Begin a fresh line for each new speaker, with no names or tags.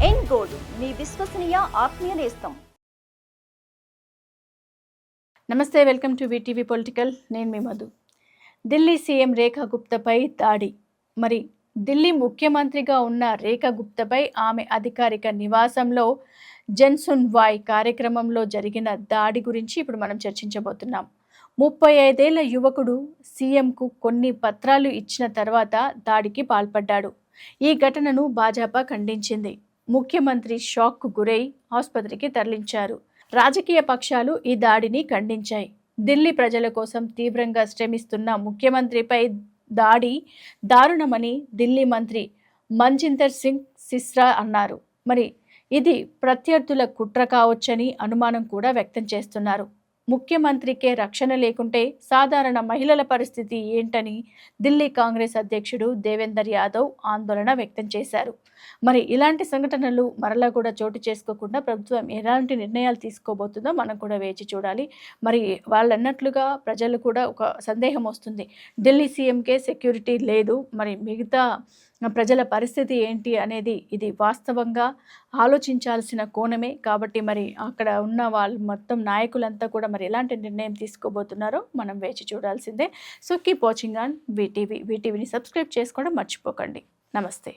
ఎన్ gold మీ విశ్వసనీయ ఆత్మీయ నేస్తం.
నమస్తే, వెల్కమ్ టు వీటీవీ పొలిటికల్. నేను మీ మధు. ఢిల్లీ సీఎం రేఖా గుప్తాపై దాడి. మరి ఢిల్లీ ముఖ్యమంత్రిగా ఉన్న రేఖా గుప్తాపై ఆమె అధికారిక నివాసంలో జన్సున్వాయ్ కార్యక్రమంలో జరిగిన దాడి గురించి ఇప్పుడు మనం చర్చించబోతున్నాం. 35 ఏళ్ల యువకుడు సీఎంకు కొన్ని పత్రాలు ఇచ్చిన తర్వాత దాడికి పాల్పడ్డాడు. ఈ ఘటనను భాజపా ఖండించింది. ముఖ్యమంత్రి షాక్కు గురై ఆసుపత్రికి తరలించారు. రాజకీయ పక్షాలు ఈ దాడిని ఖండించాయి. ఢిల్లీ ప్రజల కోసం తీవ్రంగా శ్రమిస్తున్న ముఖ్యమంత్రిపై దాడి దారుణమని ఢిల్లీ మంత్రి మంజిందర్ సింగ్ సిస్రా అన్నారు. మరి ఇది ప్రత్యర్థుల కుట్ర కావచ్చని అనుమానం కూడా వ్యక్తం చేస్తున్నారు. ముఖ్యమంత్రికే రక్షణ లేకుంటే సాధారణ మహిళల పరిస్థితి ఏంటని ఢిల్లీ కాంగ్రెస్ అధ్యక్షుడు దేవేందర్ యాదవ్ ఆందోళన వ్యక్తం చేశారు. మరి ఇలాంటి సంఘటనలు మరలా కూడా చోటు చేసుకోకుండా ప్రభుత్వం ఎలాంటి నిర్ణయాలు తీసుకోబోతుందో మనం కూడా వేచి చూడాలి. మరి వాళ్ళు అన్నట్లుగా ప్రజలు కూడా ఒక సందేహం వస్తుంది, ఢిల్లీ సీఎంకే సెక్యూరిటీ లేదు, మరి మిగతా ప్రజల పరిస్థితి ఏంటి అనేది ఇది వాస్తవంగా ఆలోచించాల్సిన కోణమే. కాబట్టి మరి అక్కడ ఉన్న వాళ్ళు మొత్తం నాయకులంతా కూడా మరి ఎలాంటి నిర్ణయం తీసుకోబోతున్నారో మనం వేచి చూడాల్సిందే. సో కీప్ వాచింగ్ ఆన్ వీటీవీని సబ్స్క్రైబ్ చేసుకోవడం మర్చిపోకండి. నమస్తే.